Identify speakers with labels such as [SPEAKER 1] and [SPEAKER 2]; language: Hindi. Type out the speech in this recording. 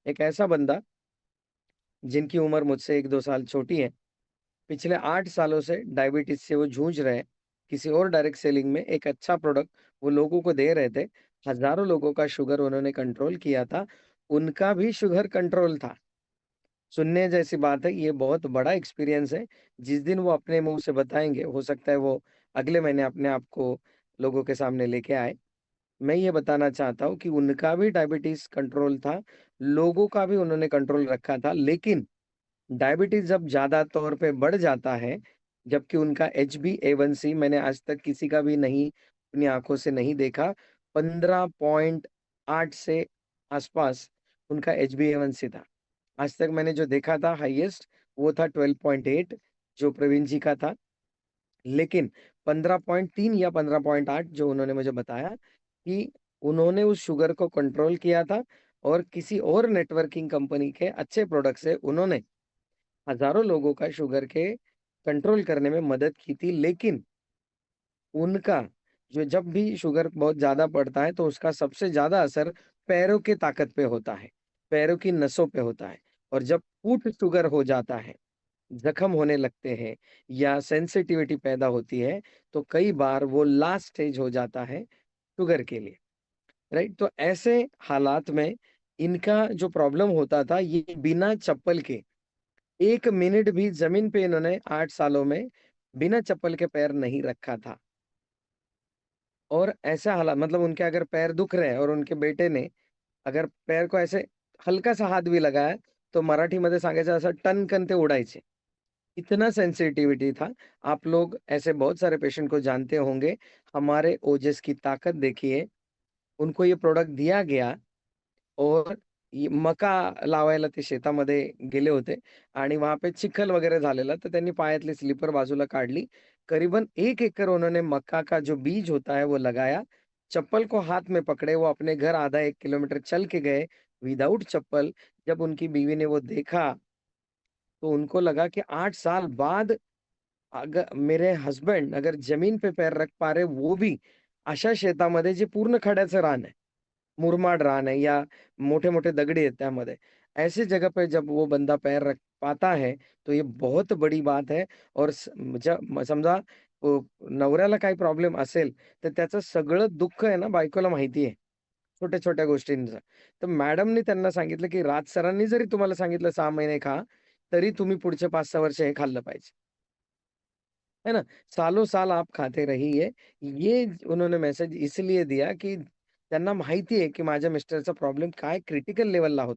[SPEAKER 1] एक ऐसा बंदा जिनकी उम्र मुझसे 1-2 साल छोटी है, पिछले 8 सालों से डायबिटीज़ से वो जूझ रहे हैं। किसी और डायरेक्ट सेलिंग में एक अच्छा प्रोडक्ट वो लोगों को दे रहे थे। हज़ारों लोगों का शुगर उन्होंने कंट्रोल किया था, उनका भी शुगर कंट्रोल था। सुनने जैसी बात है, ये बहुत बड़ा एक्सपीरियंस है। जिस दिन वो अपने मुँह से बताएँगे, हो सकता है वो अगले महीने अपने आप को लोगों के सामने लेके आए। मैं ये बताना चाहता हूँ कि उनका भी डायबिटीज़ कंट्रोल था, लोगों का भी उन्होंने कंट्रोल रखा था, लेकिन डायबिटीज़ जब ज़्यादा तौर पे बढ़ जाता है, जबकि उनका HbA1c मैंने आज तक किसी का भी नहीं अपनी आँखों से नहीं देखा, 15.8 से आसपास उनका HbA1c था। आज तक मैंने जो देखा था हाईएस्ट वो था 12.8 जो प्रवीण जी का था। लेकिन 15.3 या 15.8 जो उन्होंने मुझे बताया कि उन्होंने उस शुगर को कंट्रोल किया था और किसी और नेटवर्किंग कंपनी के अच्छे प्रोडक्ट से उन्होंने हज़ारों लोगों का शुगर के कंट्रोल करने में मदद की थी। लेकिन उनका जो जब भी शुगर बहुत ज़्यादा बढ़ता है, तो उसका सबसे ज़्यादा असर पैरों की ताकत पे होता है, पैरों की नसों पे होता है और जब फुट शुगर हो जाता है, ज़ख्म होने लगते हैं या सेंसिटिविटी पैदा होती है, तो कई बार वो लास्ट स्टेज हो जाता है शुगर के लिए, राइट? तो ऐसे हालात में इनका जो प्रॉब्लम होता था, ये बिना चप्पल के 1 मिनट भी ज़मीन पे इन्होंने 8 सालों में बिना चप्पल के पैर नहीं रखा था। और ऐसा हालात मतलब उनके अगर पैर दुख रहे हैं और उनके बेटे ने अगर पैर को ऐसे हलकासा हात भी लगाया, तो मराठीमध्ये सांगायचं असं टणकन ते उडायचे. इतना सेंसिटिविटी था। आप लोग ऐसे बहुत सारे पेशेंट को जानते होंगे। हमारे ओजेस की ताकत देखिए, उनको ये प्रोडक्ट दिया गया और मका लावायला ते शेतामध्ये गेले होते आणि वहाँ पे चिखल वगैरह झालेला, तर त्यांनी पायातली स्लीपर बाजूला काढली. करीबन 1 एकड़ उन्होंने मक्का का जो बीज होता है वो लगाया. चप्पल को हाथ में पकड़े वो अपने घर आधा 1 किलोमीटर चल के गए विदाउट चप्पल. जब उनकी बीवी ने वो देखा, तो उनको लगा कि 8 साल बाद मेरे हस्बैंड अगर जमीन पे पैर रख पा रहे, वो भी अशा शेतामध्ये जे पूर्ण खड्याचं रान है. मुरमाड रान है या मोठे-मोठे दगडी आहेत त्यामध्ये. ऐसी जगह पे जब वो बंदा पैर रख पाता है, तो ये बहुत बड़ी बात है और समजा नवऱ्याला काही प्रॉब्लेम असेल, तर त्याचं सगळं दुःख आहे ना बायकोला माहिती आहे, छोट्या-छोट्या गोष्टींचं. तर मॅडमनी त्यांना सांगितलं, की राज सरांनी जरी तुम्हाला सांगितलं 6 महिने खा, तरी तुम्ही पुढचे 5-6 वर्ष हे खाल्लं पाहिजे. है ना? सालों-साल आप खाते रहिए. ये उन्होंने मैसेज इसलिए दिया, की त्यांना माहिती आहे, की माझ्या मिस्टरचा प्रॉब्लेम काय क्रिटिकल लेव्हलला होता.